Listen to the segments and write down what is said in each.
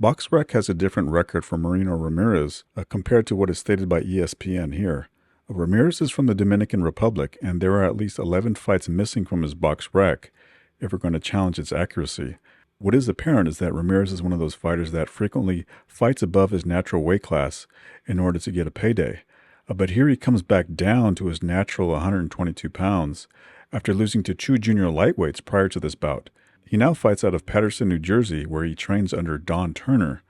BoxRec has a different record for Marino Ramirez compared to what is stated by ESPN here. Ramirez is from the Dominican Republic, and there are at least 11 fights missing from his BoxRec if we're going to challenge its accuracy. What is apparent is that Ramirez is one of those fighters that frequently fights above his natural weight class in order to get a payday. But here he comes back down to his natural 122 pounds after losing to two junior lightweights prior to this bout. He now fights out of Paterson, New Jersey, where he trains under Don Turner.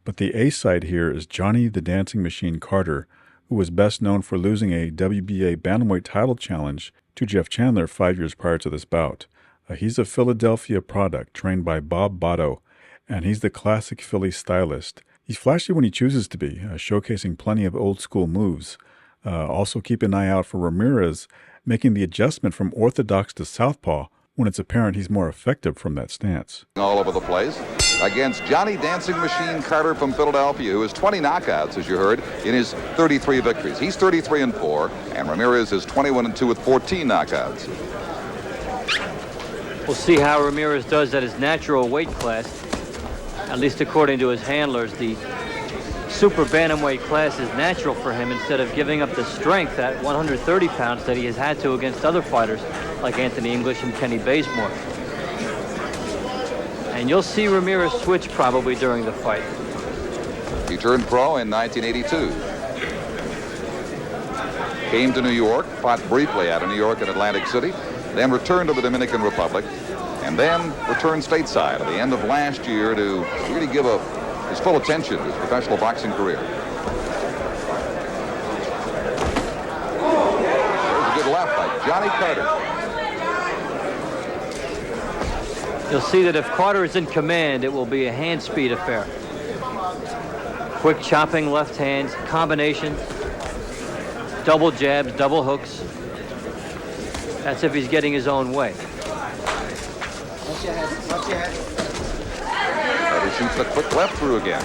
But the A side here is Johnny the Dancing Machine Carter, who was best known for losing a WBA Bantamweight title challenge to Jeff Chandler 5 years prior to this bout. He's a Philadelphia product trained by Bob Botto, and he's the classic Philly stylist. He's flashy when he chooses to be, showcasing plenty of old-school moves. Also keep an eye out for Ramirez making the adjustment from orthodox to southpaw when it's apparent he's more effective from that stance. All over the place against Johnny Dancing Machine Carter from Philadelphia, who has 20 knockouts, as you heard, in his 33 victories. He's 33-4, and Ramirez is 21-2 with 14 knockouts. We'll see how Ramirez does at his natural weight class. At least according to his handlers, the super bantamweight class is natural for him instead of giving up the strength at 130 pounds that he has had to against other fighters like Anthony English and Kenny Bazemore. And you'll see Ramirez switch probably during the fight. He turned pro in 1982. Came to New York, fought briefly out of New York and Atlantic City, then returned to the Dominican Republic, and then returned stateside at the end of last year to really give his full attention to his professional boxing career. There's a good left by Johnny Carter. You'll see that if Carter is in command, it will be a hand speed affair. Quick chopping left hands, combination, double jabs, double hooks. That's if he's getting his own way. Watch your head. Watch your head. Carter shoots a quick left through again.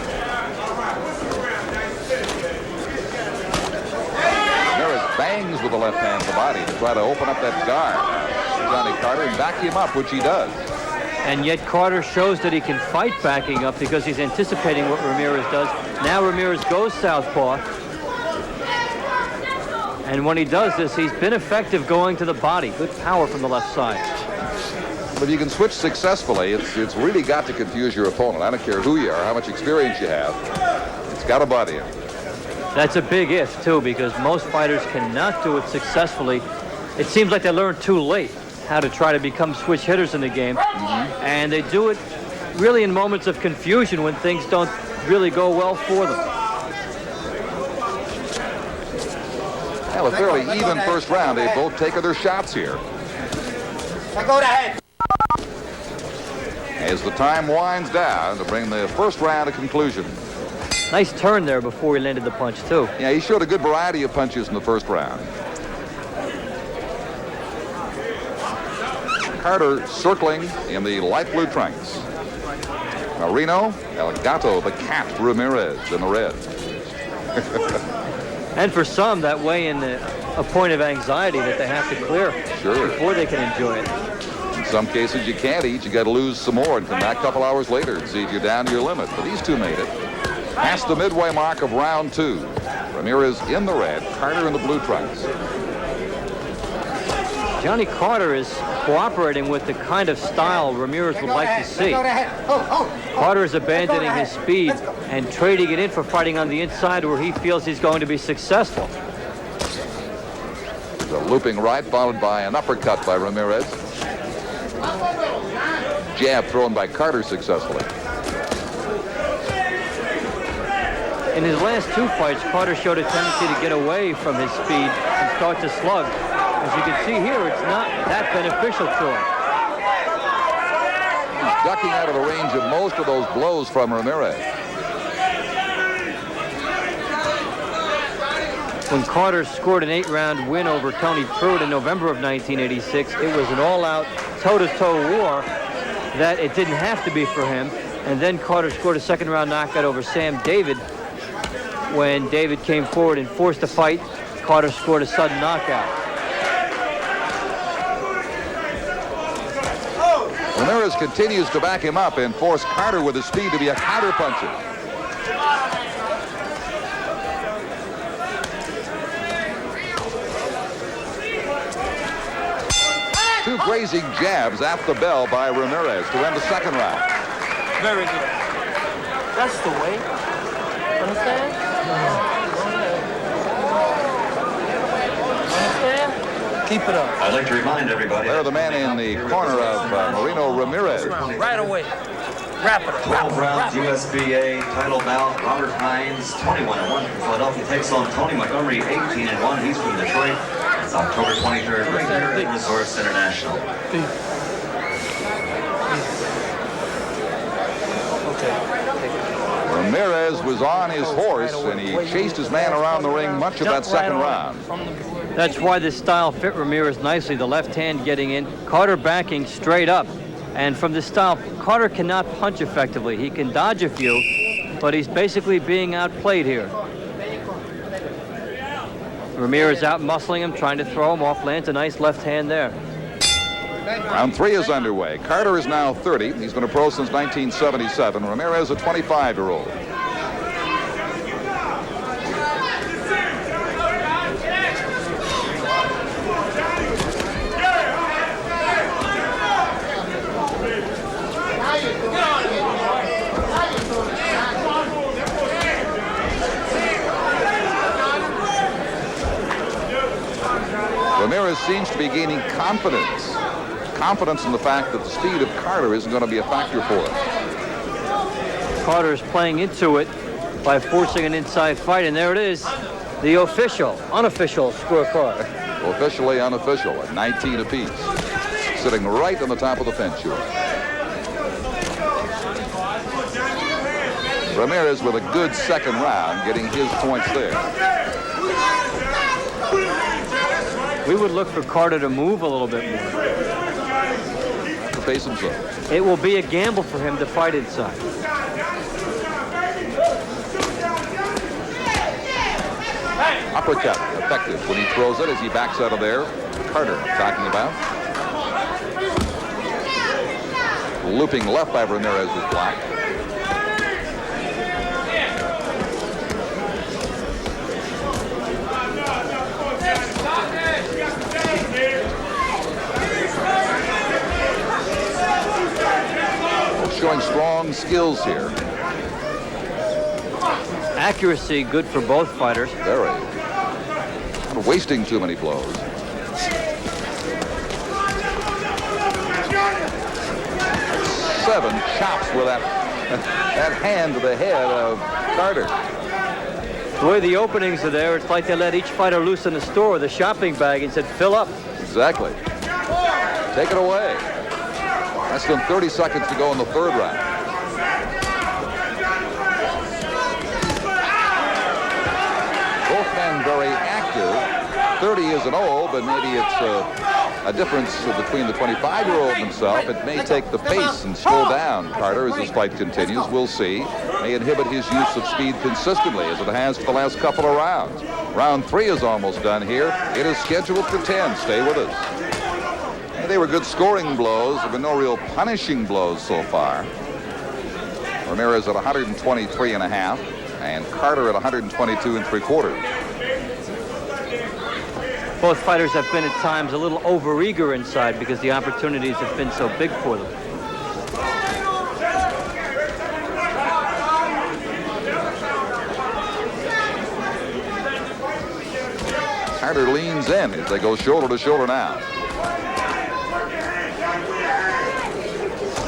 Ramirez bangs with the left hand to the body to try to open up that guard. Johnny Carter and back him up, which he does. And yet Carter shows that he can fight backing up because he's anticipating what Ramirez does. Now Ramirez goes southpaw. And when he does this, he's been effective going to the body. Good power from the left side. But if you can switch successfully, it's really got to confuse your opponent. I don't care who you are, how much experience you have. It's got to body him. That's a big if, too, because most fighters cannot do it successfully. It seems like they learned too late how to try to become switch hitters in the game. And they do it really in moments of confusion when things don't really go well for them. Well, a fairly even first round. They both take their shots here. Go to head. As the time winds down to bring the first round to conclusion. Nice turn there before he landed the punch, too. Yeah, he showed a good variety of punches in the first round. Carter circling in the light blue trunks. Marino, Gato, the cat Ramirez in the red. And for some, that way in a point of anxiety that they have to clear before they can enjoy it. In some cases, you can't eat. You got to lose some more and come back a couple hours later and see if you're down to your limit. But these two made it. Past the midway mark of round two. Ramirez in the red, Carter in the blue trunks. Johnny Carter is cooperating with the kind of style Ramirez would like to see. Carter is abandoning his speed and trading it in for fighting on the inside where he feels he's going to be successful. The looping right followed by an uppercut by Ramirez. Jab thrown by Carter successfully. In his last two fights, Carter showed a tendency to get away from his speed and start to slug. As you can see here, it's not that beneficial to him. He's ducking out of the range of most of those blows from Ramirez. When Carter scored an 8-round win over Tony Pruitt in November of 1986, it was an all-out, toe-to-toe war that it didn't have to be for him. And then Carter scored a second-round knockout over Sam David. When David came forward and forced a fight, Carter scored a sudden knockout. Ramirez continues to back him up and force Carter with his speed to be a counter puncher. Two grazing jabs at the bell by Ramirez to end the second round. Very good. That's the way. Understand? Understand? Keep it up. I'd like to remind everybody. There, the man in the corner of Marino Ramirez. Right away. Wrap it up. 12 rounds USBA title bout. Robert Hines, 21-1 from Philadelphia, takes on Tony Montgomery, 18-1. He's from Detroit. It's October 23rd, right here at Resorts International. Ramirez was on his horse, and he chased his man around the ring much of that second round. That's why this style fit Ramirez nicely. The left hand getting in, Carter backing straight up. And from this style, Carter cannot punch effectively. He can dodge a few, but he's basically being outplayed here. Ramirez out muscling him, trying to throw him off, lands a nice left hand there. Round 3 is underway. Carter is now 30. He's been a pro since 1977. Ramirez, a 25-year-old. Ramirez seems to be gaining confidence. Confidence in the fact that the speed of Carter isn't going to be a factor for him. Carter is playing into it by forcing an inside fight, and there it is, the unofficial scorecard. Officially unofficial at 19 apiece. Sitting right on the top of the fence here. Ramirez with a good second round, getting his points there. We would look for Carter to move a little bit more. To face himself. It will be a gamble for him to fight inside. Uppercut, effective when he throws it as he backs out of there. Carter talking about. Looping left by Ramirez is blocked. Showing strong skills here. Accuracy good for both fighters. Very. Not wasting too many blows. 7 chops with that hand to the head of Carter. The way the openings are there, it's like they let each fighter loose in the store with a shopping bag and said, fill up. Exactly. Take it away. Less than 30 seconds to go in the third round. Both men very active. 30 isn't old, but maybe it's a difference between the 25-year-old and himself. It may take the pace and slow down Carter as this fight continues. We'll see. May inhibit his use of speed consistently as it has for the last couple of rounds. Round 3 is almost done here. It is scheduled for 10. Stay with us. They were good scoring blows. There have been no real punishing blows so far. Ramirez at 123 and a half, and Carter at 122 3/4. Both fighters have been at times a little overeager inside because the opportunities have been so big for them. Carter leans in as they go shoulder to shoulder now.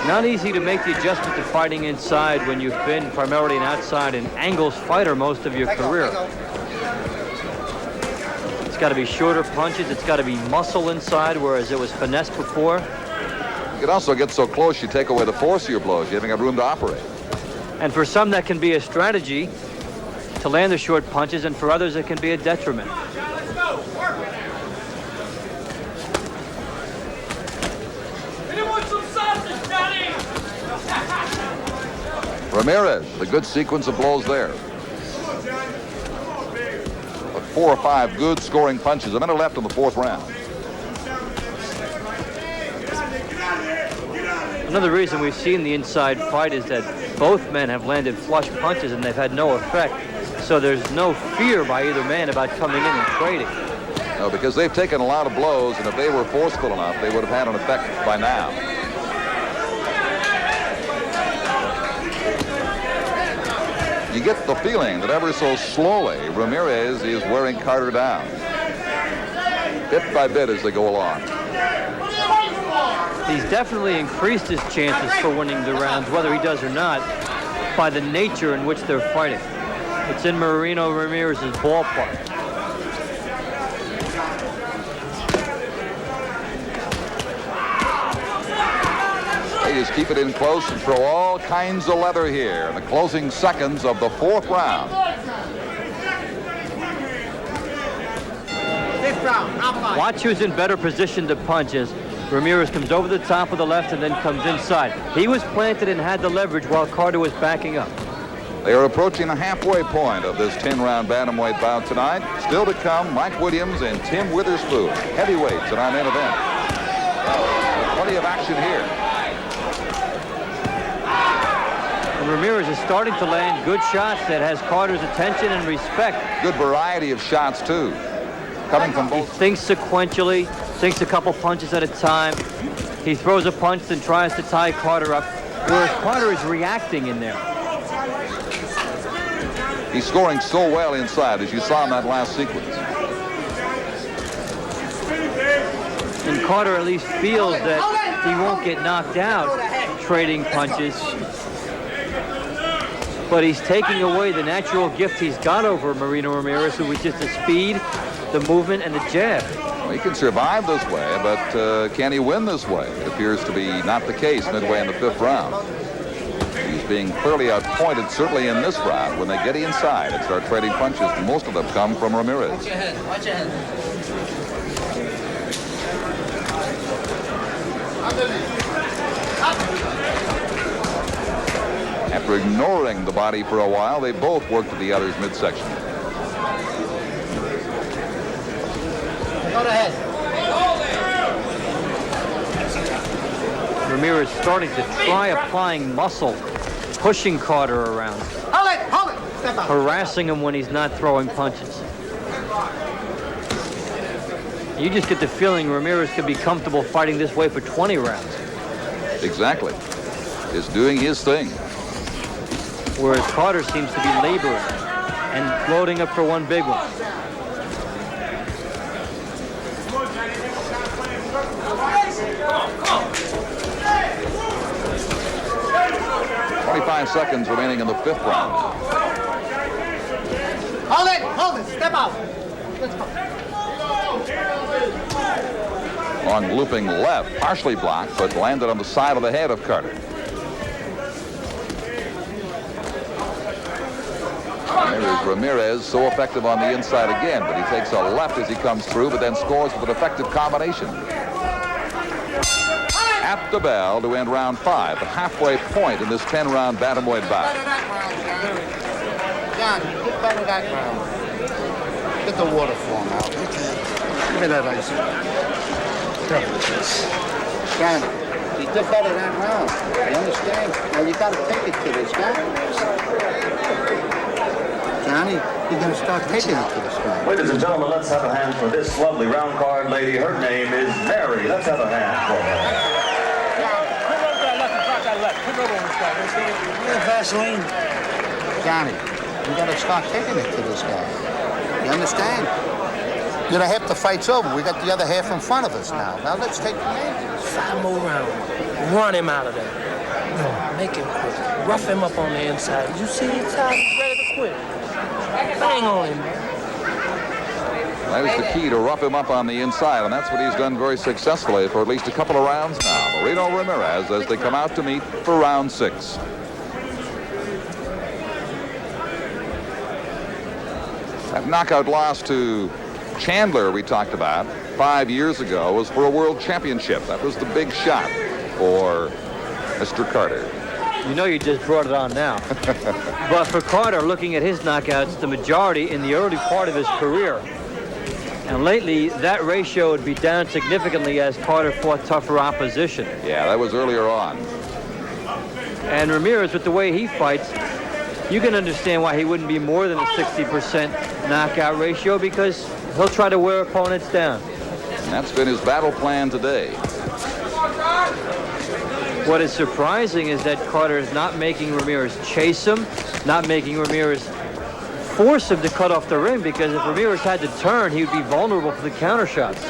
Not easy to make the adjustment to fighting inside when you've been primarily an outside and angles fighter most of your career. It's got to be shorter punches. It's got to be muscle inside, whereas it was finesse before. You can also get so close you take away the force of your blows. You haven't got room to operate. And for some, that can be a strategy to land the short punches, and for others, it can be a detriment. Ramirez, a good sequence of blows there. But 4 or 5 good scoring punches. A minute left in the fourth round. Another reason we've seen the inside fight is that both men have landed flush punches and they've had no effect. So there's no fear by either man about coming in and trading. No, because they've taken a lot of blows, and if they were forceful enough, they would have had an effect by now. You get the feeling that ever so slowly, Ramirez is wearing Carter down, bit by bit as they go along. He's definitely increased his chances for winning the rounds, whether he does or not, by the nature in which they're fighting. It's in Marino Ramirez's ballpark. They just keep it in close and throw all kinds of leather here in the closing seconds of the 4th round. 5th round, round 5. Watch who's in better position to punch as Ramirez comes over the top of the left and then comes inside. He was planted and had the leverage while Carter was backing up. They are approaching the halfway point of this 10-round bantamweight bout tonight. Still to come, Mike Williams and Tim Witherspoon, heavyweights in our main event. Plenty of action here. And Ramirez is starting to land good shots that has Carter's attention and respect. Good variety of shots, too, coming from He both. thinks sequentially, thinks a couple punches at a time. He throws a punch and tries to tie Carter up, whereas Carter is reacting in there. He's scoring so well inside, as you saw in that last sequence. And Carter at least feels that he won't get knocked out trading punches. But he's taking away the natural gift he's got over Marino Ramirez, who was just the speed, the movement, and the jab. Well, he can survive this way, but can he win this way? It appears to be not the case midway in the 5th round. He's being clearly outpointed, certainly in this round, when they get inside and start trading punches. Most of them come from Ramirez. Watch your head, watch your head. After ignoring the body for a while, they both work to the other's midsection. Go to head. Ramirez starting to try applying muscle, pushing Carter around, Hold it, hold it. Step out. harassing him when he's not throwing punches. You just get the feeling Ramirez could be comfortable fighting this way for 20 rounds. Exactly. Is doing his thing. Whereas Carter seems to be laboring and loading up for one big one. .25 seconds remaining in the 5th round. Hold it, step out. Let's go. Long looping left, partially blocked, but landed on the side of the head of Carter. And there is Ramirez, so effective on the inside again, but he takes a left as he comes through, but then scores with an effective combination. At the bell to end round 5, the halfway point in this 10-round bantamweight bout. John, get better that round. Get the water for him out. Give me that ice. John, you did better that round. You understand? Now you got to take it to this guy. Johnny, you're going to start taking it to this guy. Ladies and gentlemen, let's have a hand for this lovely round card lady. Her name is Mary. Let's have a hand for her. Vaseline. Johnny, you gotta start taking it to this guy. You understand? You know, half the fight's over. We got the other half in front of us now. Now let's take the man. 5 more rounds. Run him out of there. Make him quit. Rough him up on the inside. You see he's tired, he's ready to quit. Bang on him, man. That is the key, to rough him up on the inside, and that's what he's done very successfully for at least a couple of rounds now. Marino Ramirez as they come out to meet for round 6. That knockout loss to Chandler we talked about 5 years ago was for a world championship. That was the big shot for Mr. Carter. You know you just brought it on now. But for Carter, looking at his knockouts, the majority in the early part of his career. And lately, that ratio would be down significantly as Carter fought tougher opposition. Yeah, that was earlier on. And Ramirez, with the way he fights, you can understand why he wouldn't be more than a 60% knockout ratio, because he'll try to wear opponents down. And that's been his battle plan today. What is surprising is that Carter is not making Ramirez chase him, not making Ramirez force him to cut off the ring, because if Ramirez had to turn, he would be vulnerable for the counter shots.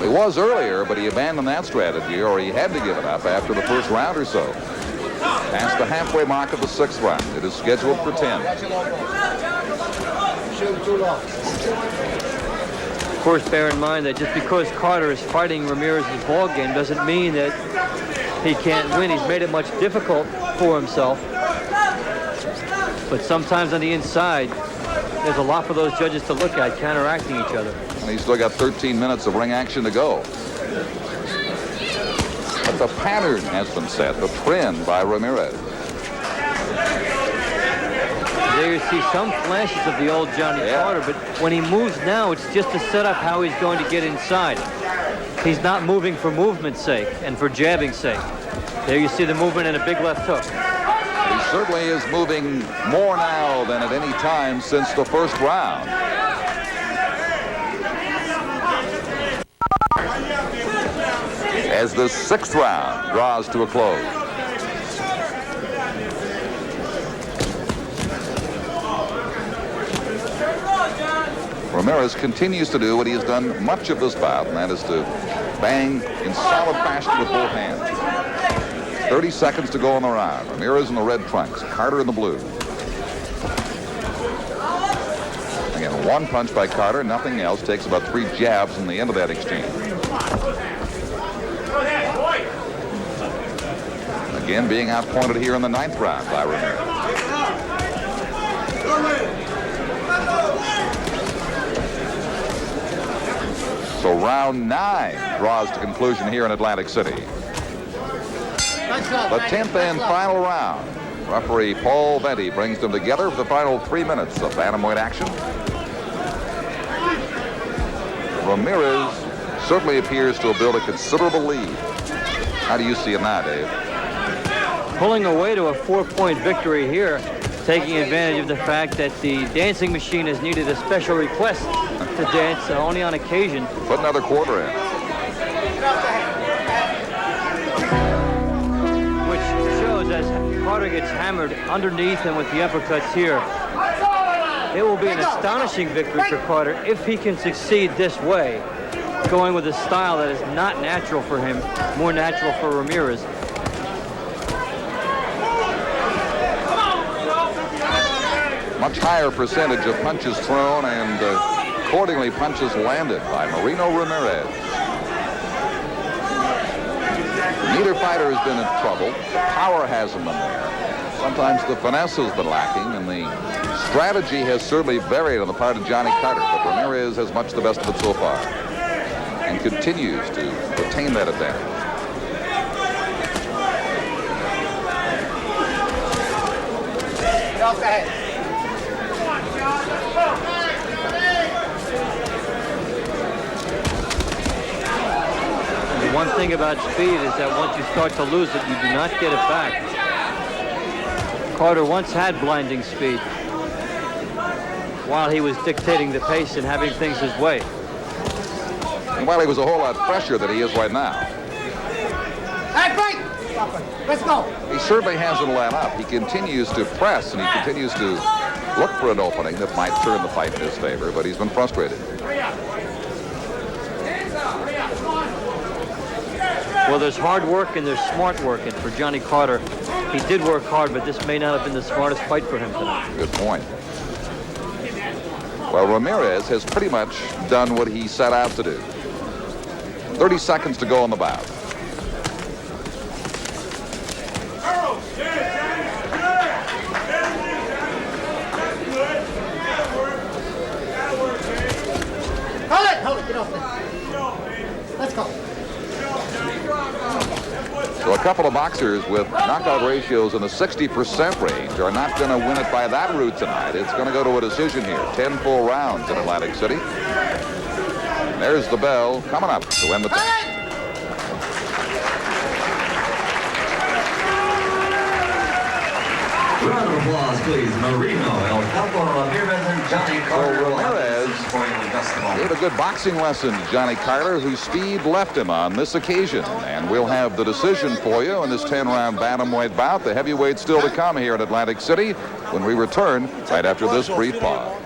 He was earlier, but he abandoned that strategy, or he had to give it up after the first round or so. Past the halfway mark of the 6th round. It is scheduled for 10. Of course, bear in mind that just because Carter is fighting Ramirez's ball game doesn't mean that he can't win. He's made it much difficult for himself. But sometimes on the inside, there's a lot for those judges to look at, counteracting each other. And he's still got 13 minutes of ring action to go. But the pattern has been set, the trend by Ramirez. There you see some flashes of the old Johnny Carter, but when he moves now, it's just to set up how he's going to get inside. He's not moving for movement's sake and for jabbing's sake. There you see the movement and a big left hook. He certainly is moving more now than at any time since the first round. As the 6th round draws to a close. Ramirez continues to do what he has done much of this bout, and that is to bang in solid fashion with both hands. 30 seconds to go in the round. Ramirez in the red trunks, Carter in the blue. Again, one punch by Carter, nothing else. Takes about 3 jabs in the end of that exchange. Again, being outpointed here in the 9th round by Ramirez. So round 9 draws to conclusion here in Atlantic City. The 10th and final round. Referee Paul Venti brings them together for the final 3 minutes of bantamweight action. Ramirez certainly appears to have built a considerable lead. How do you see him now, Dave? Pulling away to a 4-point victory here, taking advantage of the fact that the dancing machine has needed a special request to dance only on occasion. Put another quarter in. Which shows as Carter gets hammered underneath and with the uppercuts here, it will be an astonishing victory for Carter if he can succeed this way, going with a style that is not natural for him, more natural for Ramirez. Much higher percentage of punches thrown and accordingly punches landed by Marino Ramirez. Neither fighter has been in trouble. Power hasn't been there. Sometimes the finesse has been lacking, and the strategy has certainly varied on the part of Johnny Carter, but Ramirez has much the best of it so far and continues to retain that advantage. Get off the head. The one thing about speed is that once you start to lose it, you do not get it back. Carter once had blinding speed while he was dictating the pace and having things his way. And while he was a whole lot fresher than he is right now, Hey, fight! Let's go. he certainly hasn't let up. He continues to press, and he continues to look for an opening that might turn the fight in his favor, but he's been frustrated. Well, there's hard work and there's smart work, and for Johnny Carter, he did work hard, but this may not have been the smartest fight for him tonight. Good point. Well, Ramirez has pretty much done what he set out to do. 30 seconds to go in the bout. Hold it, get off there. Let's go. So a couple of boxers with knockout ratios in the 60% range are not going to win it by that route tonight. It's going to go to a decision here. 10 full rounds in Atlantic City. And there's the bell coming up to end the time. applause, please. Marino, El Capo, Ramirez, and Johnny Carter. Ramirez gave a good boxing lesson to Johnny Carter, whose speed left him on this occasion. And we'll have the decision for you in this 10-round bantamweight bout. The heavyweight still to come here in Atlantic City when we return right after this brief pause.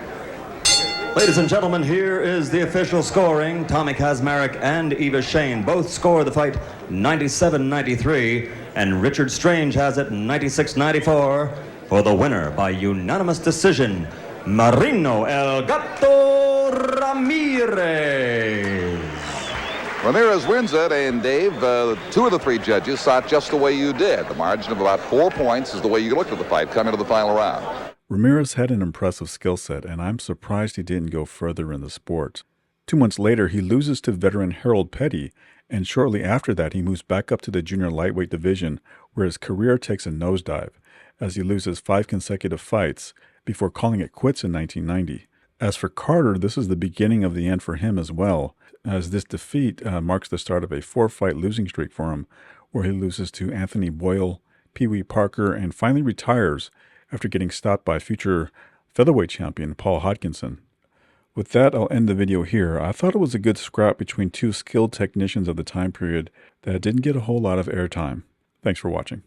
Ladies and gentlemen, here is the official scoring. Tommy Kazmarek and Eva Shane both score the fight 97-93, and Richard Strange has it 96-94 for the winner by unanimous decision, Marino El Gato Ramirez. Ramirez wins it, and Dave, 2 of the 3 judges saw it just the way you did. The margin of about 4 points is the way you looked at the fight coming to the final round. Ramirez had an impressive skill set, and I'm surprised he didn't go further in the sport. 2 months later, he loses to veteran Harold Petty, and shortly after that, he moves back up to the junior lightweight division, where his career takes a nosedive, as he loses 5 consecutive fights before calling it quits in 1990. As for Carter, this is the beginning of the end for him as well, as this defeat marks the start of a 4-fight losing streak for him, where he loses to Anthony Boyle, Pee Wee Parker, and finally retires after getting stopped by future featherweight champion Paul Hodkinson. With that, I'll end the video here. I thought it was a good scrap between 2 skilled technicians of the time period that didn't get a whole lot of airtime. Thanks for watching.